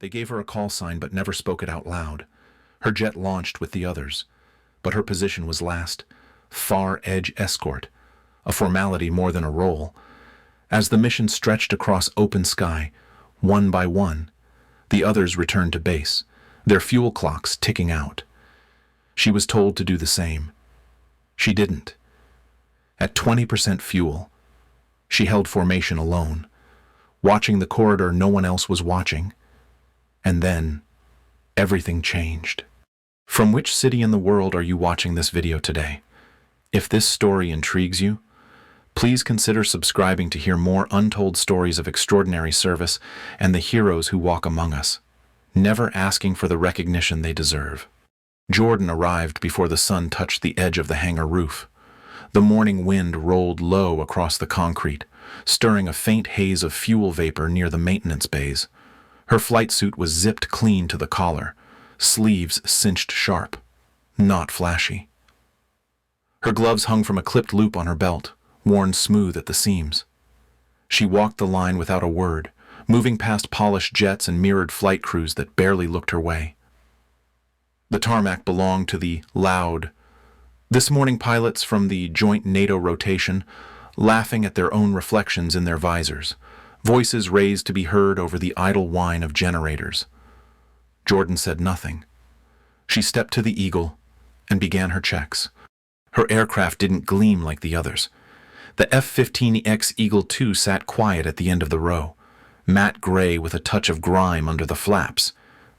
They gave her a call sign but never spoke it out loud. Her jet launched with the others, but her position was last, far edge escort, a formality more than a role. As the mission stretched across open sky, one by one, the others returned to base, their fuel clocks ticking out. She was told to do the same. She didn't. At 20% fuel, she held formation alone, watching the corridor no one else was watching. And then, everything changed. From which city in the world are you watching this video today? If this story intrigues you, please consider subscribing to hear more untold stories of extraordinary service and the heroes who walk among us, never asking for the recognition they deserve. Jordan arrived before the sun touched the edge of the hangar roof. The morning wind rolled low across the concrete, stirring a faint haze of fuel vapor near the maintenance bays. Her flight suit was zipped clean to the collar, sleeves cinched sharp, not flashy. Her gloves hung from a clipped loop on her belt, worn smooth at the seams. She walked the line without a word, moving past polished jets and mirrored flight crews that barely looked her way. The tarmac belonged to the loud, this morning pilots from the joint NATO rotation, laughing at their own reflections in their visors, voices raised to be heard over the idle whine of generators. Jordan said nothing. She stepped to the Eagle and began her checks. Her aircraft didn't gleam like the others. The F-15X Eagle II sat quiet at the end of the row, matte gray with a touch of grime under the flaps.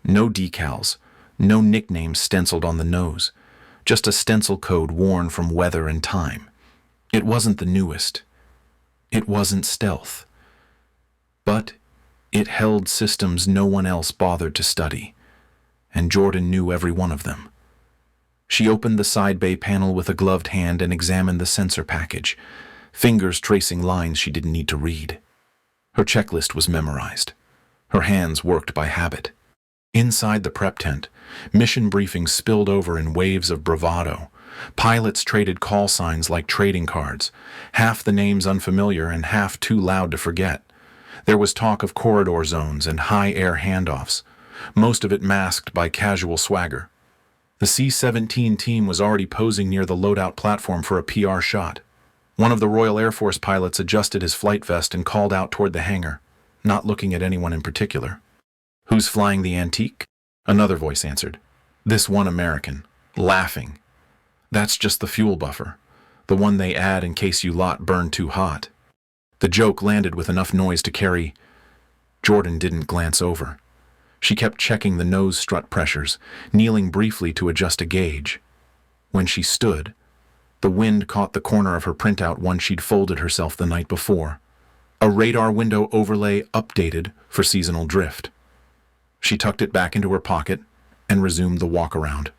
No decals, no nicknames stenciled on the nose, just a stencil code worn from weather and time. It wasn't the newest. It wasn't stealth. But it held systems no one else bothered to study, and Jordan knew every one of them. She opened the side bay panel with a gloved hand and examined the sensor package, fingers tracing lines she didn't need to read. Her checklist was memorized. Her hands worked by habit. Inside the prep tent, mission briefings spilled over in waves of bravado. Pilots traded call signs like trading cards, half the names unfamiliar and half too loud to forget. There was talk of corridor zones and high air handoffs, most of it masked by casual swagger. The C-17 team was already posing near the loadout platform for a PR shot. One of the Royal Air Force pilots adjusted his flight vest and called out toward the hangar, not looking at anyone in particular. "Who's flying the Antique?" Another voice answered. This one American, laughing. "That's just the fuel buffer, the one they add in case you lot burn too hot." The joke landed with enough noise to carry. Jordan didn't glance over. She kept checking the nose strut pressures, kneeling briefly to adjust a gauge. When she stood, the wind caught the corner of her printout one she'd folded herself the night before. A radar window overlay updated for seasonal drift. She tucked it back into her pocket and resumed the walk-around.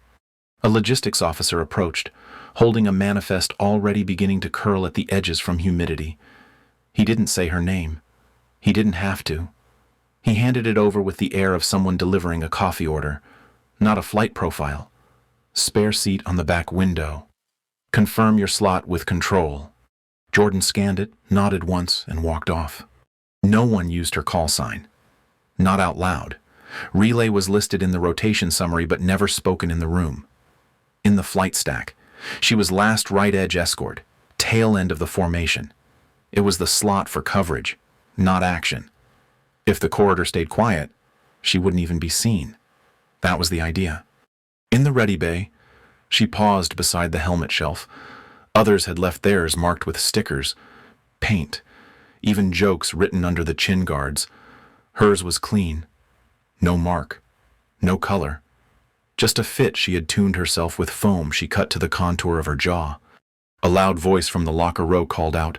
A logistics officer approached, holding a manifest already beginning to curl at the edges from humidity. He didn't say her name. He didn't have to. He handed it over with the air of someone delivering a coffee order, not a flight profile. Spare seat on the back window. Confirm your slot with control. Jordan scanned it, nodded once, and walked off. No one used her call sign. Not out loud. Relay was listed in the rotation summary but never spoken in the room. In the flight stack, she was last right edge escort, tail end of the formation. It was the slot for coverage, not action. If the corridor stayed quiet, she wouldn't even be seen. That was the idea. In the ready bay, she paused beside the helmet shelf. Others had left theirs marked with stickers, paint, even jokes written under the chin guards. Hers was clean. No mark, no color. Just a fit she had tuned herself with foam she cut to the contour of her jaw. A loud voice from the locker row called out,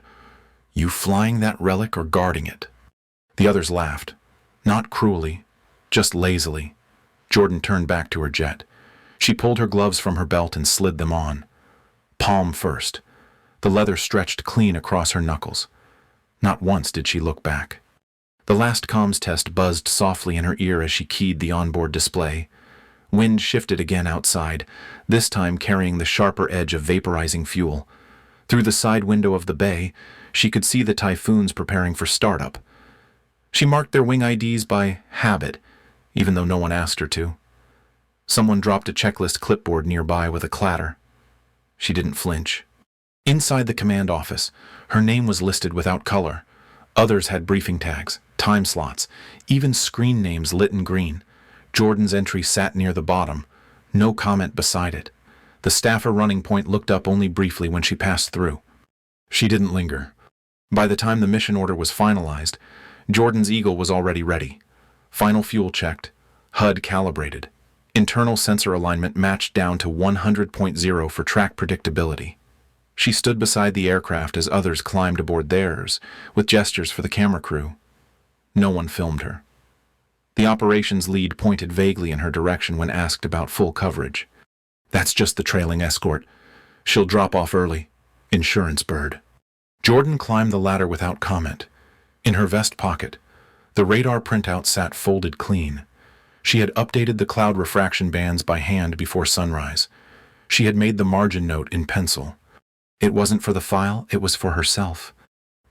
"You flying that relic or guarding it?" The others laughed, not cruelly, just lazily. Jordan turned back to her jet. She pulled her gloves from her belt and slid them on. Palm first. The leather stretched clean across her knuckles. Not once did she look back. The last comms test buzzed softly in her ear as she keyed the onboard display. Wind shifted again outside, this time carrying the sharper edge of vaporizing fuel. Through the side window of the bay, she could see the Typhoons preparing for startup. She marked their wing IDs by habit, even though no one asked her to. Someone dropped a checklist clipboard nearby with a clatter. She didn't flinch. Inside the command office, her name was listed without color. Others had briefing tags, time slots, even screen names lit in green. Jordan's entry sat near the bottom, no comment beside it. The staffer running point looked up only briefly when she passed through. She didn't linger. By the time the mission order was finalized, Jordan's Eagle was already ready. Final fuel checked, HUD calibrated. Internal sensor alignment matched down to 100.0 for track predictability. She stood beside the aircraft as others climbed aboard theirs, with gestures for the camera crew. No one filmed her. The operations lead pointed vaguely in her direction when asked about full coverage. That's just the trailing escort. She'll drop off early. Insurance bird. Jordan climbed the ladder without comment. In her vest pocket, the radar printout sat folded clean. She had updated the cloud refraction bands by hand before sunrise. She had made the margin note in pencil. It wasn't for the file, it was for herself.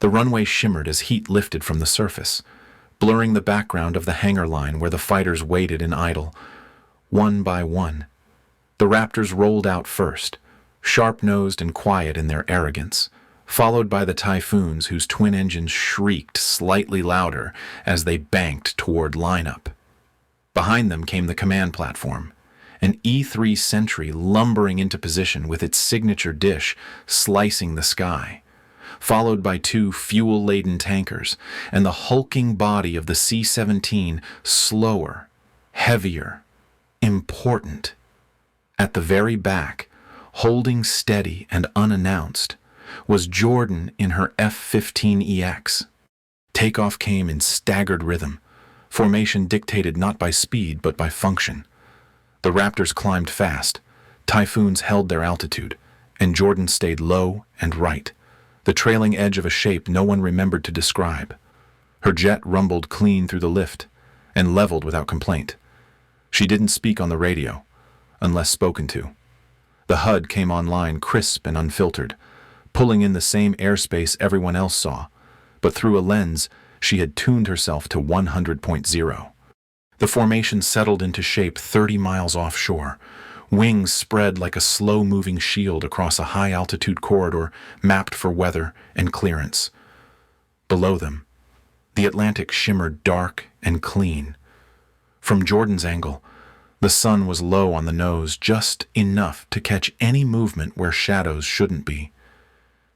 The runway shimmered as heat lifted from the surface, blurring the background of the hangar line where the fighters waited in idle, one by one. The Raptors rolled out first, sharp-nosed and quiet in their arrogance, followed by the Typhoons whose twin engines shrieked slightly louder as they banked toward lineup. Behind them came the command platform, an E-3 Sentry lumbering into position with its signature dish slicing the sky, followed by two fuel-laden tankers and the hulking body of the C-17 slower, heavier, important. At the very back, holding steady and unannounced, was Jordan in her F-15EX. Takeoff came in staggered rhythm, formation dictated not by speed but by function. The Raptors climbed fast, Typhoons held their altitude, and Jordan stayed low and right, the trailing edge of a shape no one remembered to describe. Her jet rumbled clean through the lift, and leveled without complaint. She didn't speak on the radio, unless spoken to. The HUD came online crisp and unfiltered, pulling in the same airspace everyone else saw, but through a lens she had tuned herself to 100.0. The formation settled into shape 30 miles offshore, wings spread like a slow-moving shield across a high-altitude corridor mapped for weather and clearance. Below them, the Atlantic shimmered dark and clean. From Jordan's angle, the sun was low on the nose, just enough to catch any movement where shadows shouldn't be.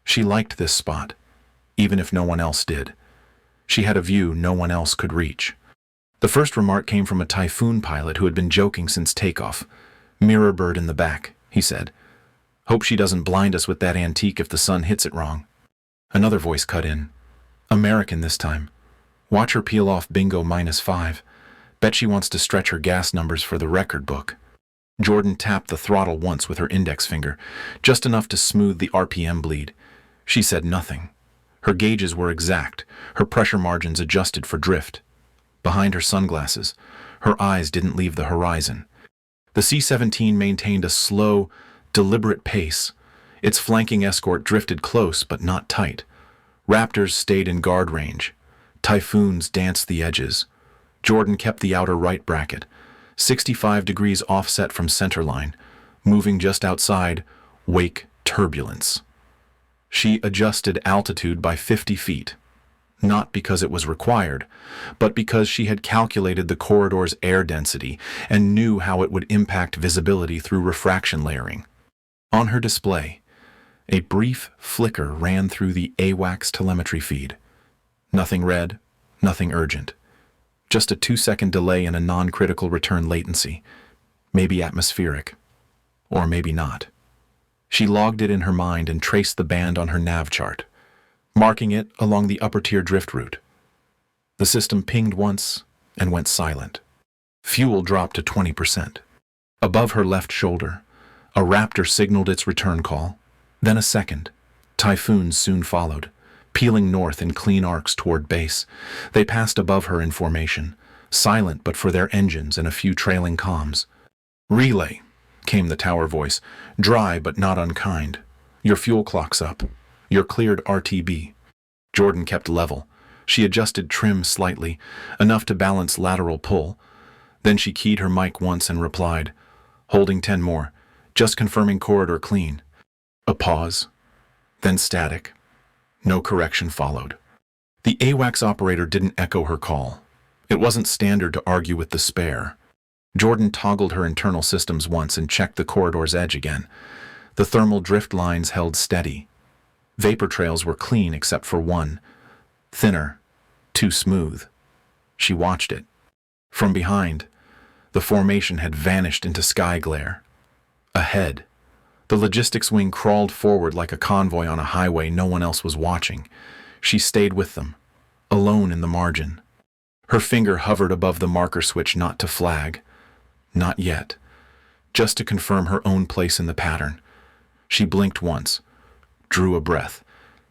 She liked this spot, even if no one else did. She had a view no one else could reach. The first remark came from a Typhoon pilot who had been joking since takeoff. "Mirror bird in the back," he said. "Hope she doesn't blind us with that antique if the sun hits it wrong." Another voice cut in. "American this time. Watch her peel off bingo -5. Bet she wants to stretch her gas numbers for the record book." Jordan tapped the throttle once with her index finger, just enough to smooth the RPM bleed. She said nothing. Her gauges were exact, her pressure margins adjusted for drift. Behind her sunglasses, her eyes didn't leave the horizon. The C-17 maintained a slow, deliberate pace. Its flanking escort drifted close but not tight. Raptors stayed in guard range. Typhoons danced the edges. Jordan kept the outer right bracket, 65 degrees offset from centerline, moving just outside wake turbulence. She adjusted altitude by 50 feet, not because it was required, but because she had calculated the corridor's air density and knew how it would impact visibility through refraction layering. On her display, a brief flicker ran through the AWACS telemetry feed. Nothing red, nothing urgent. Just a 2-second delay and a non-critical return latency. Maybe atmospheric. Or maybe not. She logged it in her mind and traced the band on her nav chart, marking it along the upper-tier drift route. The system pinged once and went silent. Fuel dropped to 20%. Above her left shoulder, a Raptor signaled its return call, then a second. Typhoons soon followed, peeling north in clean arcs toward base. They passed above her in formation, silent but for their engines and a few trailing comms. "Relay," came the tower voice, dry but not unkind. "Your fuel clock's up. You're cleared RTB." Jordan kept level. She adjusted trim slightly, enough to balance lateral pull. Then she keyed her mic once and replied, "Holding 10 more. Just confirming corridor clean." A pause, then static. No correction followed. The AWACS operator didn't echo her call. It wasn't standard to argue with the spare. Jordan toggled her internal systems once and checked the corridor's edge again. The thermal drift lines held steady. Vapor trails were clean except for one. Thinner, too smooth. She watched it. From behind, the formation had vanished into sky glare. Ahead, the logistics wing crawled forward like a convoy on a highway no one else was watching. She stayed with them, alone in the margin. Her finger hovered above the marker switch not to flag. Not yet. Just to confirm her own place in the pattern. She blinked once, drew a breath,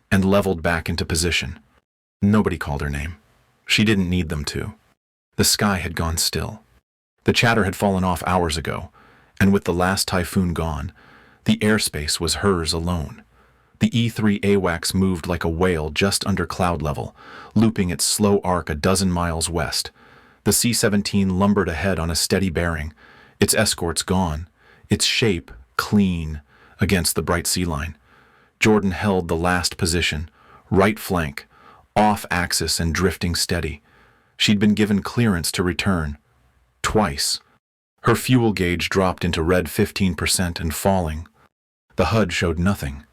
and leveled back into position. Nobody called her name. She didn't need them to. The sky had gone still. The chatter had fallen off hours ago, and with the last typhoon gone, the airspace was hers alone. The E3 AWACS moved like a whale just under cloud level, looping its slow arc a dozen miles west. The C-17 lumbered ahead on a steady bearing, its escorts gone, its shape clean against the bright sea line. Jordan held the last position, right flank, off axis and drifting steady. She'd been given clearance to return. Twice. Her fuel gauge dropped into red 15% and falling. The HUD showed nothing.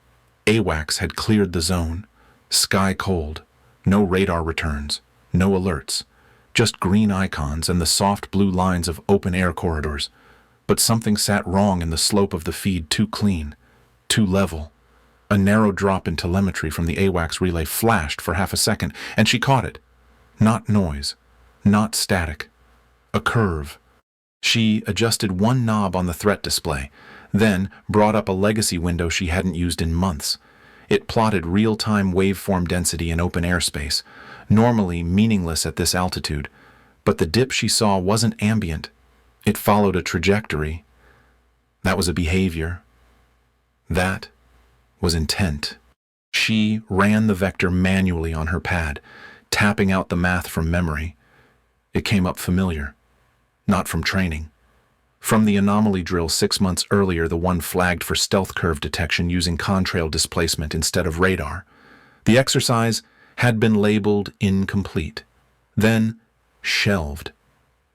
AWACS had cleared the zone. Sky cold. No radar returns. No alerts. Just green icons and the soft blue lines of open air corridors. But something sat wrong in the slope of the feed, too clean, too level. A narrow drop in telemetry from the AWACS relay flashed for half a second, and she caught it. Not noise. Not static. A curve. She adjusted one knob on the threat display, then brought up a legacy window she hadn't used in months. It plotted real-time waveform density in open airspace, normally meaningless at this altitude, but the dip she saw wasn't ambient. It followed a trajectory. That was a behavior. That was intent. She ran the vector manually on her pad, tapping out the math from memory. It came up familiar. Not from training. From the anomaly drill 6 months earlier, the one flagged for stealth curve detection using contrail displacement instead of radar. The exercise had been labeled incomplete. Then shelved.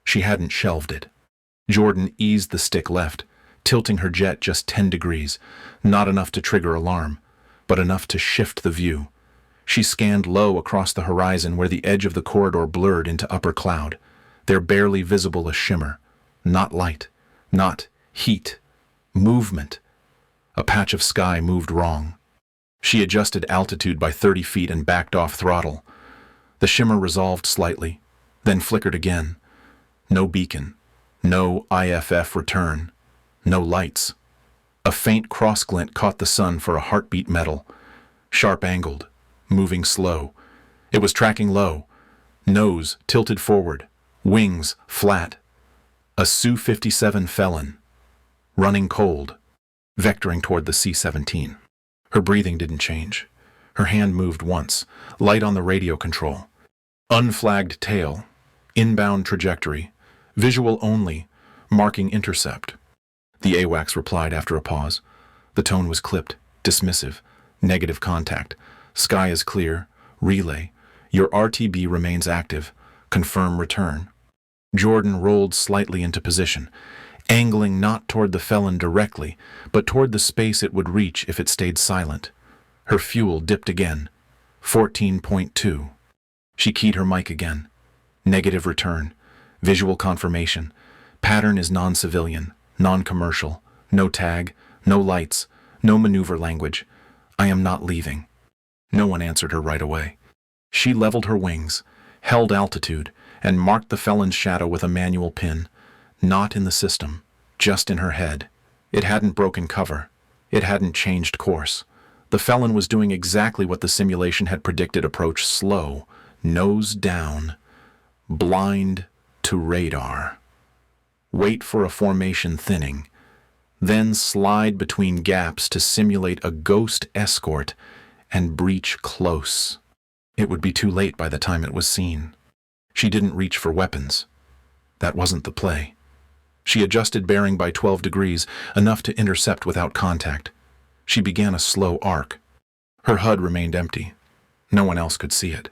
She hadn't shelved it. Jordan eased the stick left, tilting her jet just 10 degrees, not enough to trigger alarm, but enough to shift the view. She scanned low across the horizon where the edge of the corridor blurred into upper cloud, there barely visible a shimmer. Not light, not heat, movement. A patch of sky moved wrong. She adjusted altitude by 30 feet and backed off throttle. The shimmer resolved slightly, then flickered again. No beacon, no IFF return, no lights. A faint cross-glint caught the sun for a heartbeat metal, sharp-angled, moving slow. It was tracking low, nose tilted forward, wings flat. A Su-57 Felon, running cold, vectoring toward the C-17. Her breathing didn't change. Her hand moved once, light on the radio control. Unflagged tail, inbound trajectory, visual only, marking intercept. The AWACS replied after a pause. The tone was clipped, dismissive, negative contact. Sky is clear, relay. Your RTB remains active. Confirm return. Jordan rolled slightly into position, angling not toward the Felon directly, but toward the space it would reach if it stayed silent. Her fuel dipped again. 14.2. She keyed her mic again. Negative return. Visual confirmation. Pattern is non-civilian, non-commercial. No tag, no lights, no maneuver language. I am not leaving. No one answered her right away. She leveled her wings, held altitude, and marked the Felon's shadow with a manual pin. Not in the system, just in her head. It hadn't broken cover. It hadn't changed course. The Felon was doing exactly what the simulation had predicted: approach slow, nose down, blind to radar. Wait for a formation thinning, then slide between gaps to simulate a ghost escort and breach close. It would be too late by the time it was seen. She didn't reach for weapons. That wasn't the play. She adjusted bearing by 12 degrees, enough to intercept without contact. She began a slow arc. Her HUD remained empty. No one else could see it.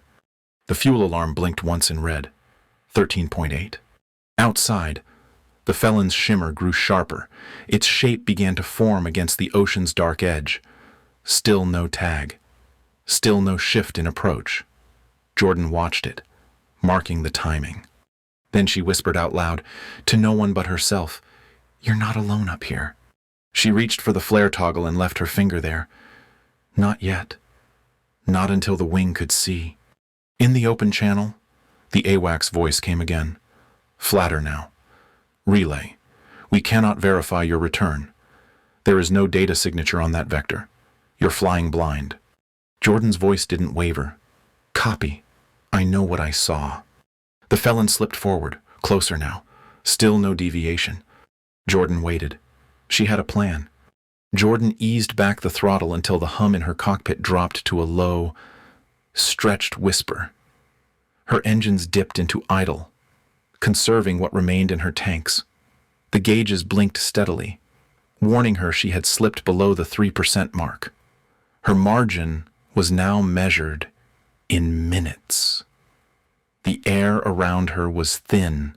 The fuel alarm blinked once in red. 13.8. Outside, the felon's shimmer grew sharper. Its shape began to form against the ocean's dark edge. Still no tag. Still no shift in approach. Jordan watched it, marking the timing. Then she whispered out loud, to no one but herself, "You're not alone up here." She reached for the flare toggle and left her finger there. Not yet. Not until the wing could see. In the open channel, the AWACS voice came again. Flatter now. Relay. We cannot verify your return. There is no data signature on that vector. You're flying blind. Jordan's voice didn't waver. Copy. I know what I saw. The felon slipped forward, closer now. Still no deviation. Jordan waited. She had a plan. Jordan eased back the throttle until the hum in her cockpit dropped to a low, stretched whisper. Her engines dipped into idle, conserving what remained in her tanks. The gauges blinked steadily, warning her she had slipped below the 3% mark. Her margin was now measured in minutes. The air around her was thin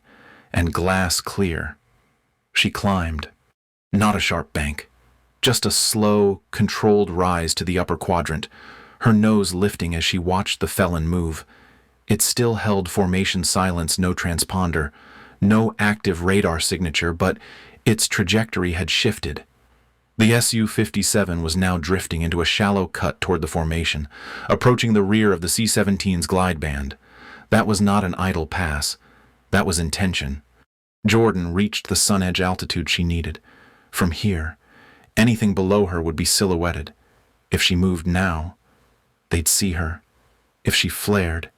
and glass clear. She climbed. Not a sharp bank, just a slow, controlled rise to the upper quadrant, her nose lifting as she watched the felon move. It still held formation silence, no transponder, no active radar signature, but its trajectory had shifted. The Su-57 was now drifting into a shallow cut toward the formation, approaching the rear of the C-17's glide band. That was not an idle pass. That was intention. Jordan reached the sun edge altitude she needed. From here, anything below her would be silhouetted. If she moved now, they'd see her. If she flared,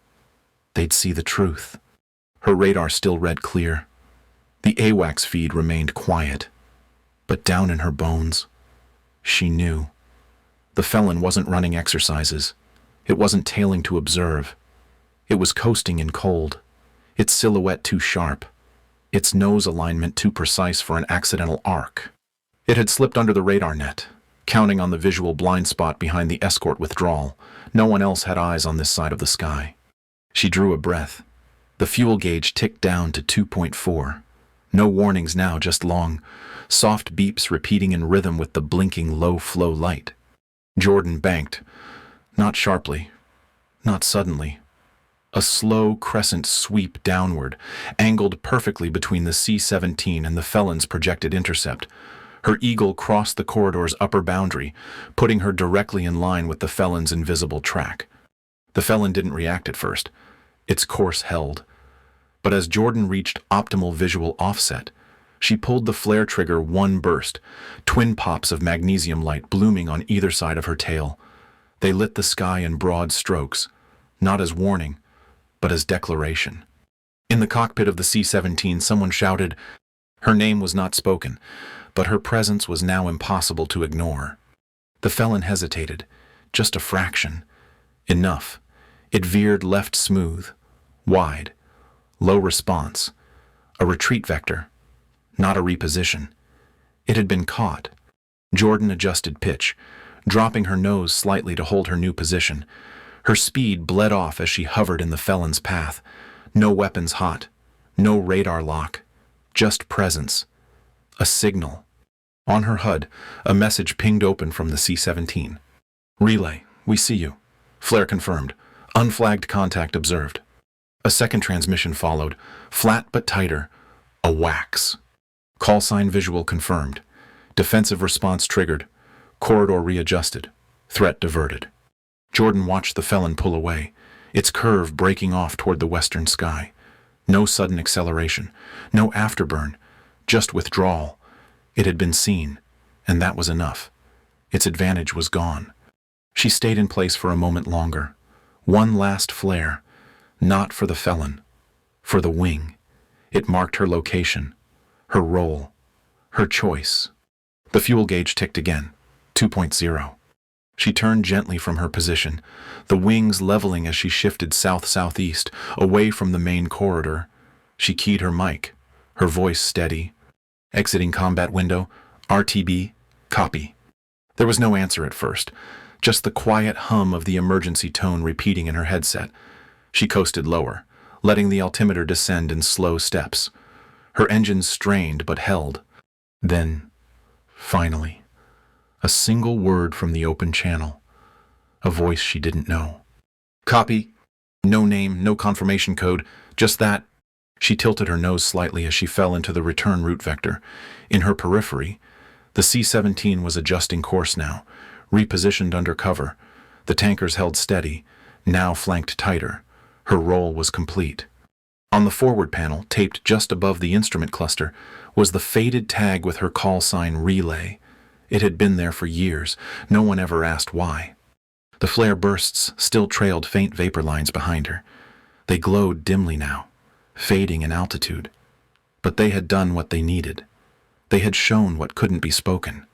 they'd see the truth. Her radar still read clear. The AWACS feed remained quiet. But down in her bones, she knew. The felon wasn't running exercises. It wasn't tailing to observe. It was coasting in cold. Its silhouette too sharp. Its nose alignment too precise for an accidental arc. It had slipped under the radar net, counting on the visual blind spot behind the escort withdrawal. No one else had eyes on this side of the sky. She drew a breath. The fuel gauge ticked down to 2.4. No warnings now, just long, soft beeps repeating in rhythm with the blinking low-flow light. Jordan banked. Not sharply. Not suddenly. A slow crescent sweep downward, angled perfectly between the C-17 and the felon's projected intercept. Her eagle crossed the corridor's upper boundary, putting her directly in line with the felon's invisible track. The felon didn't react at first. Its course held. But as Jordan reached optimal visual offset, she pulled the flare trigger one burst, twin pops of magnesium light blooming on either side of her tail. They lit the sky in broad strokes, not as warning, but as declaration. In the cockpit of the C-17, someone shouted. Her name was not spoken, but her presence was now impossible to ignore. The felon hesitated, just a fraction. Enough. It veered left smooth, wide, low response, a retreat vector, not a reposition. It had been caught. Jordan adjusted pitch, dropping her nose slightly to hold her new position. Her speed bled off as she hovered in the felon's path. No weapons hot, no radar lock, just presence. A signal. On her HUD, a message pinged open from the C-17. Relay, we see you. Flare confirmed. Unflagged contact observed. A second transmission followed, flat but tighter. A wax. Call sign visual confirmed. Defensive response triggered. Corridor readjusted. Threat diverted. Jordan watched the felon pull away, its curve breaking off toward the western sky. No sudden acceleration, no afterburn, just withdrawal. It had been seen, and that was enough. Its advantage was gone. She stayed in place for a moment longer. One last flare, not for the felon, for the wing. It marked her location, her role, her choice. The fuel gauge ticked again, 2.0. She turned gently from her position, the wings leveling as she shifted south-southeast, away from the main corridor. She keyed her mic, her voice steady. Exiting combat window, RTB, copy. There was no answer at first, just the quiet hum of the emergency tone repeating in her headset. She coasted lower, letting the altimeter descend in slow steps. Her engines strained but held. Then, finally, a single word from the open channel, a voice she didn't know. Copy. No name, no confirmation code, just that. She tilted her nose slightly as she fell into the return route vector. In her periphery, the C-17 was adjusting course now, repositioned under cover. The tankers held steady, now flanked tighter. Her role was complete. On the forward panel, taped just above the instrument cluster, was the faded tag with her call sign Relay. It had been there for years. No one ever asked why. The flare bursts still trailed faint vapor lines behind her. They glowed dimly now, fading in altitude. But they had done what they needed. They had shown what couldn't be spoken.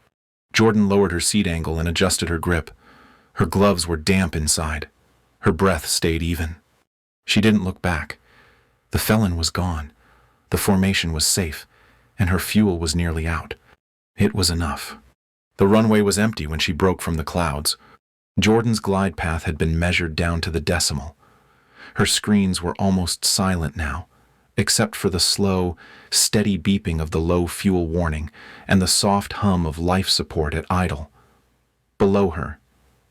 Jordan lowered her seat angle and adjusted her grip. Her gloves were damp inside. Her breath stayed even. She didn't look back. The felon was gone. The formation was safe, and her fuel was nearly out. It was enough. The runway was empty when she broke from the clouds. Jordan's glide path had been measured down to the decimal. Her screens were almost silent now, except for the slow, steady beeping of the low fuel warning and the soft hum of life support at idle. Below her,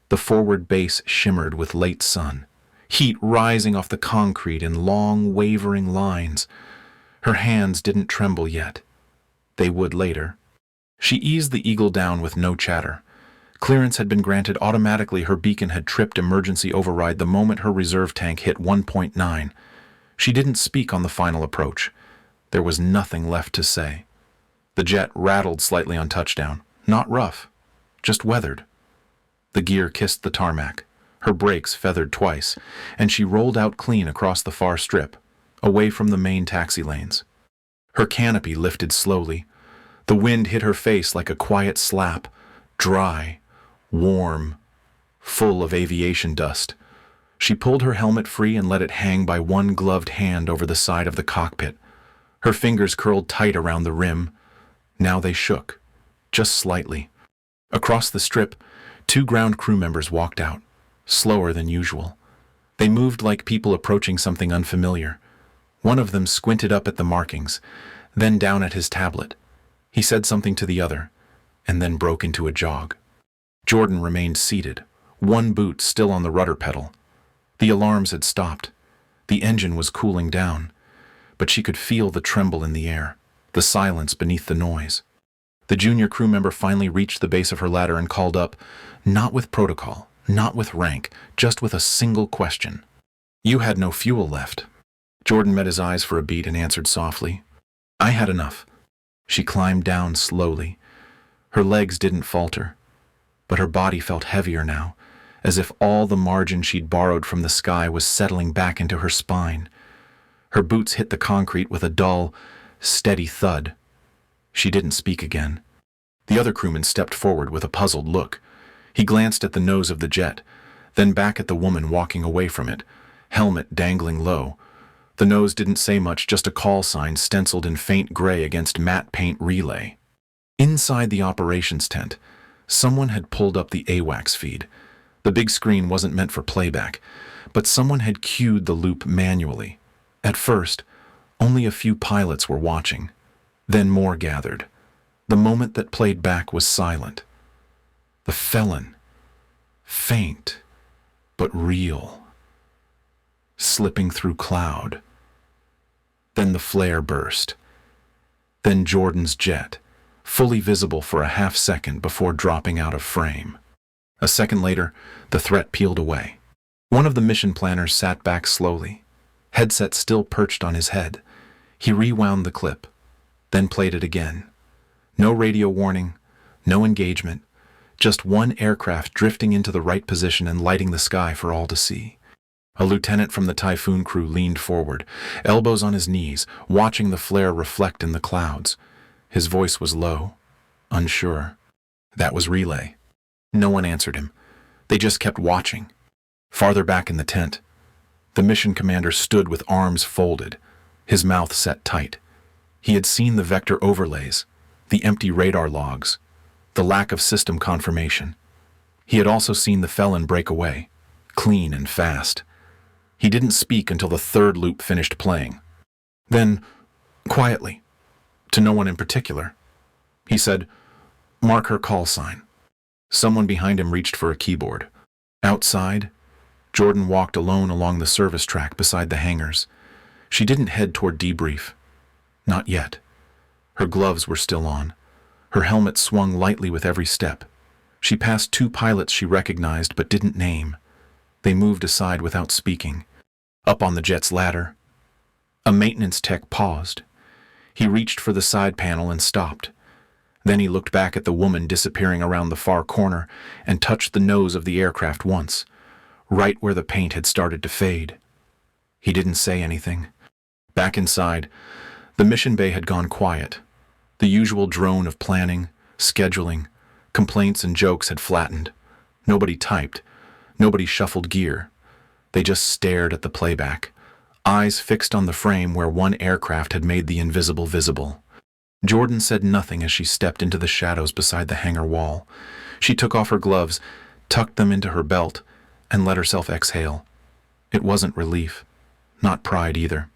the forward base shimmered with late sun, heat rising off the concrete in long, wavering lines. Her hands didn't tremble yet. They would later. She eased the Eagle down with no chatter. Clearance had been granted automatically. Her beacon had tripped emergency override the moment her reserve tank hit 1.9. She didn't speak on the final approach. There was nothing left to say. The jet rattled slightly on touchdown. Not rough, just weathered. The gear kissed the tarmac. Her brakes feathered twice, and she rolled out clean across the far strip, away from the main taxi lanes. Her canopy lifted slowly. The wind hit her face like a quiet slap, dry, warm, full of aviation dust. She pulled her helmet free and let it hang by one gloved hand over the side of the cockpit. Her fingers curled tight around the rim. Now they shook, just slightly. Across the strip, 2 ground crew members walked out, slower than usual. They moved like people approaching something unfamiliar. One of them squinted up at the markings, then down at his tablet. He said something to the other, and then broke into a jog. Jordan remained seated, one boot still on the rudder pedal. The alarms had stopped. The engine was cooling down, but she could feel the tremble in the air, the silence beneath the noise. The junior crew member finally reached the base of her ladder and called up, not with protocol, not with rank, just with a single question. "You had no fuel left." Jordan met his eyes for a beat and answered softly, "I had enough." She climbed down slowly. Her legs didn't falter, but her body felt heavier now, as if all the margin she'd borrowed from the sky was settling back into her spine. Her boots hit the concrete with a dull, steady thud. She didn't speak again. The other crewman stepped forward with a puzzled look. He glanced at the nose of the jet, then back at the woman walking away from it, helmet dangling low. The nose didn't say much, just a call sign stenciled in faint gray against matte paint Relay. Inside the operations tent, someone had pulled up the AWACS feed. The big screen wasn't meant for playback, but someone had cued the loop manually. At first, only a few pilots were watching. Then more gathered. The moment that played back was silent. The felon, faint but real, slipping through cloud. Then the flare burst. Then Jordan's jet, fully visible for a half second before dropping out of frame. A second later, the threat peeled away. One of the mission planners sat back slowly, headset still perched on his head. He rewound the clip, then played it again. No radio warning, no engagement, just one aircraft drifting into the right position and lighting the sky for all to see. A lieutenant from the Typhoon crew leaned forward, elbows on his knees, watching the flare reflect in the clouds. His voice was low, unsure. That was Relay. No one answered him. They just kept watching. Farther back in the tent, the mission commander stood with arms folded, his mouth set tight. He had seen the vector overlays, the empty radar logs, the lack of system confirmation. He had also seen the felon break away, clean and fast. He didn't speak until the third loop finished playing. Then, quietly, to no one in particular, he said, "Mark her call sign." Someone behind him reached for a keyboard. Outside, Jordan walked alone along the service track beside the hangars. She didn't head toward debrief. Not yet. Her gloves were still on. Her helmet swung lightly with every step. She passed two pilots she recognized but didn't name. They moved aside without speaking. Up on the jet's ladder, a maintenance tech paused. He reached for the side panel and stopped. Then he looked back at the woman disappearing around the far corner and touched the nose of the aircraft once, right where the paint had started to fade. He didn't say anything. Back inside, the mission bay had gone quiet. The usual drone of planning, scheduling, complaints and jokes had flattened. Nobody typed. Nobody shuffled gear. They just stared at the playback, eyes fixed on the frame where one aircraft had made the invisible visible. Jordan said nothing as she stepped into the shadows beside the hangar wall. She took off her gloves, tucked them into her belt, and let herself exhale. It wasn't relief, not pride either.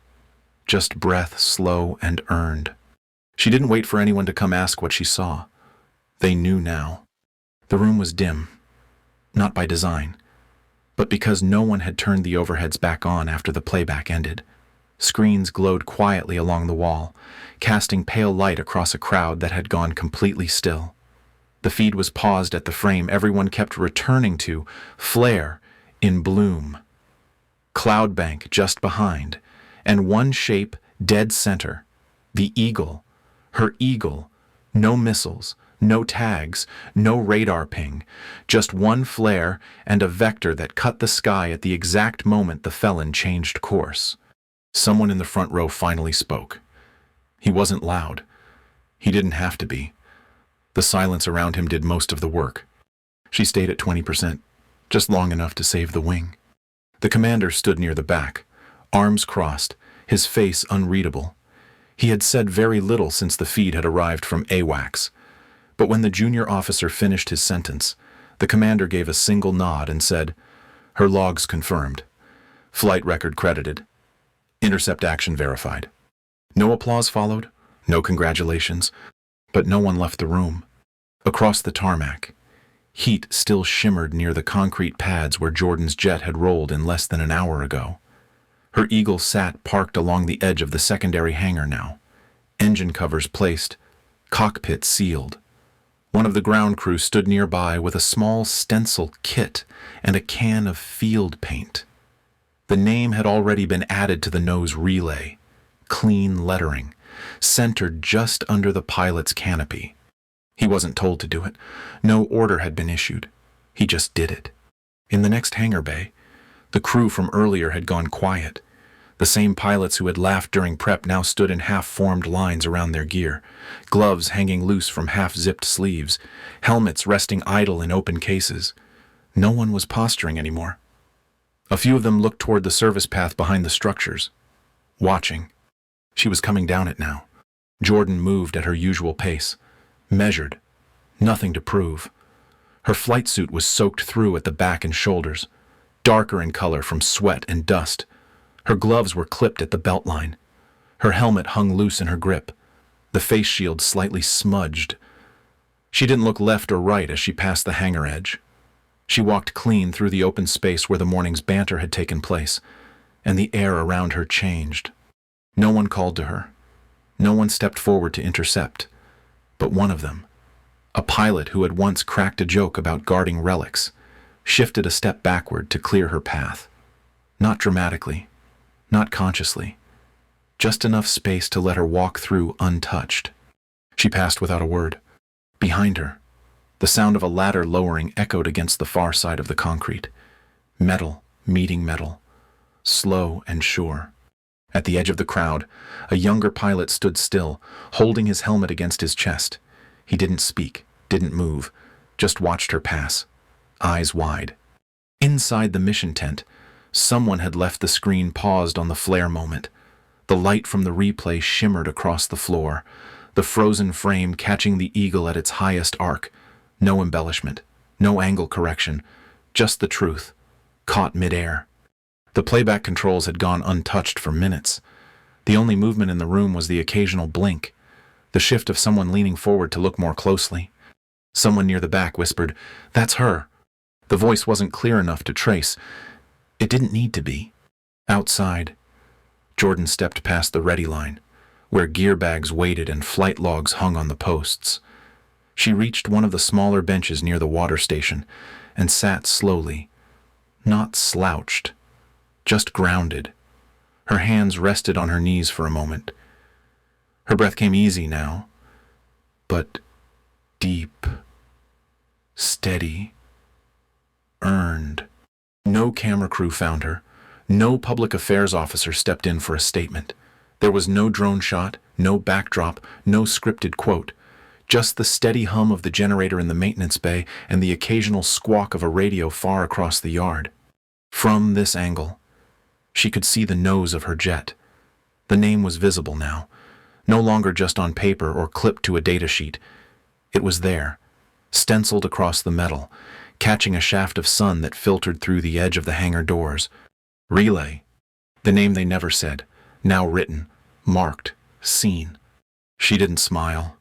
Just breath, slow and earned. She didn't wait for anyone to come ask what she saw. They knew now. The room was dim, not by design, but because no one had turned the overheads back on after the playback ended. Screens glowed quietly along the wall, casting pale light across a crowd that had gone completely still. The feed was paused at the frame everyone kept returning to, flare, in bloom. Cloud bank just behind, and one shape dead center, the eagle. Her eagle, no missiles, no tags, no radar ping, just one flare and a vector that cut the sky at the exact moment the felon changed course. Someone in the front row finally spoke. He wasn't loud. He didn't have to be. The silence around him did most of the work. She stayed at 20%, just long enough to save the wing. The commander stood near the back, arms crossed, his face unreadable. He had said very little since the feed had arrived from AWACS, but when the junior officer finished his sentence, the commander gave a single nod and said, "Her logs confirmed. Flight record credited. Intercept action verified." No applause followed, no congratulations, but no one left the room. Across the tarmac, heat still shimmered near the concrete pads where Jordan's jet had rolled in less than an hour ago. Her Eagle sat parked along the edge of the secondary hangar now, engine covers placed, cockpit sealed. One of the ground crew stood nearby with a small stencil kit and a can of field paint. The name had already been added to the nose relay, clean lettering, centered just under the pilot's canopy. He wasn't told to do it. No order had been issued. He just did it. In the next hangar bay, the crew from earlier had gone quiet. The same pilots who had laughed during prep now stood in half-formed lines around their gear, gloves hanging loose from half-zipped sleeves, helmets resting idle in open cases. No one was posturing anymore. A few of them looked toward the service path behind the structures, watching. She was coming down it now. Jordan moved at her usual pace, measured, nothing to prove. Her flight suit was soaked through at the back and shoulders, darker in color from sweat and dust. Her gloves were clipped at the belt line. Her helmet hung loose in her grip, the face shield slightly smudged. She didn't look left or right as she passed the hangar edge. She walked clean through the open space where the morning's banter had taken place, and the air around her changed. No one called to her. No one stepped forward to intercept. But one of them, a pilot who had once cracked a joke about guarding relics, shifted a step backward to clear her path. Not dramatically, not consciously, just enough space to let her walk through untouched. She passed without a word. Behind her, the sound of a ladder lowering echoed against the far side of the concrete. Metal meeting metal, slow and sure. At the edge of the crowd, a younger pilot stood still, holding his helmet against his chest. He didn't speak, didn't move, just watched her pass, eyes wide. Inside the mission tent, someone had left the screen paused on the flare moment. The light from the replay shimmered across the floor, the frozen frame catching the eagle at its highest arc. No embellishment, no angle correction, just the truth, caught midair. The playback controls had gone untouched for minutes. The only movement in the room was the occasional blink, the shift of someone leaning forward to look more closely. Someone near the back whispered, "That's her." The voice wasn't clear enough to trace. It didn't need to be. Outside, Jordan stepped past the ready line, where gear bags waited and flight logs hung on the posts. She reached one of the smaller benches near the water station and sat slowly, not slouched, just grounded. Her hands rested on her knees for a moment. Her breath came easy now, but deep, steady, earned. No camera crew found her. No public affairs officer stepped in for a statement. There was no drone shot, no backdrop, no scripted quote. Just the steady hum of the generator in the maintenance bay and the occasional squawk of a radio far across the yard. From this angle, she could see the nose of her jet. The name was visible now, no longer just on paper or clipped to a data sheet. It was there, stenciled across the metal, catching a shaft of sun that filtered through the edge of the hangar doors. Relay, the name they never said, now written, marked, seen. She didn't smile.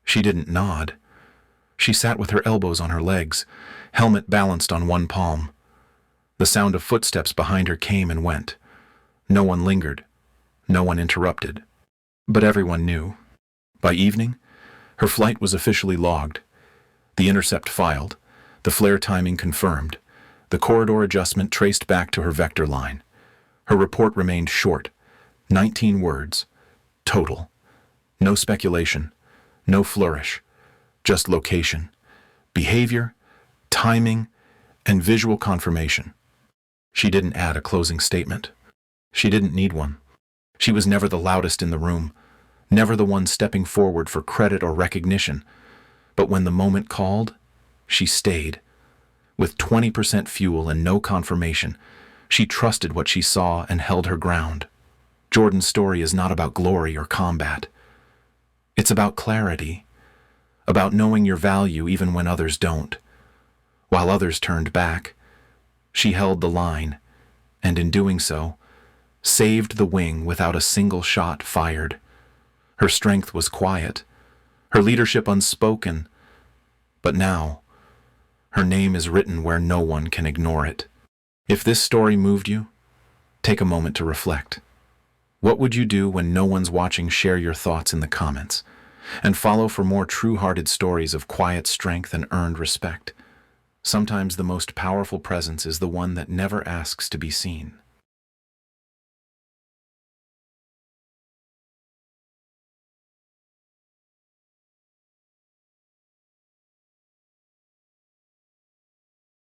She didn't nod. She sat with her elbows on her legs, helmet balanced on one palm. The sound of footsteps behind her came and went. No one lingered. No one interrupted. But everyone knew. By evening, her flight was officially logged. The Intercept filed, the flare timing confirmed, the corridor adjustment traced back to her vector line. Her report remained short, 19 words, total. No speculation, no flourish, just location, behavior, timing, and visual confirmation. She didn't add a closing statement. She didn't need one. She was never the loudest in the room, never the one stepping forward for credit or recognition. But when the moment called, she stayed. With 20% fuel and no confirmation, she trusted what she saw and held her ground. Jordan's story is not about glory or combat. It's about clarity, about knowing your value even when others don't. While others turned back, she held the line, and in doing so, saved the wing without a single shot fired. Her strength was quiet, her leadership unspoken, but now, her name is written where no one can ignore it. If this story moved you, take a moment to reflect. What would you do when no one's watching? Share your thoughts in the comments, and follow for more true-hearted stories of quiet strength and earned respect. Sometimes the most powerful presence is the one that never asks to be seen.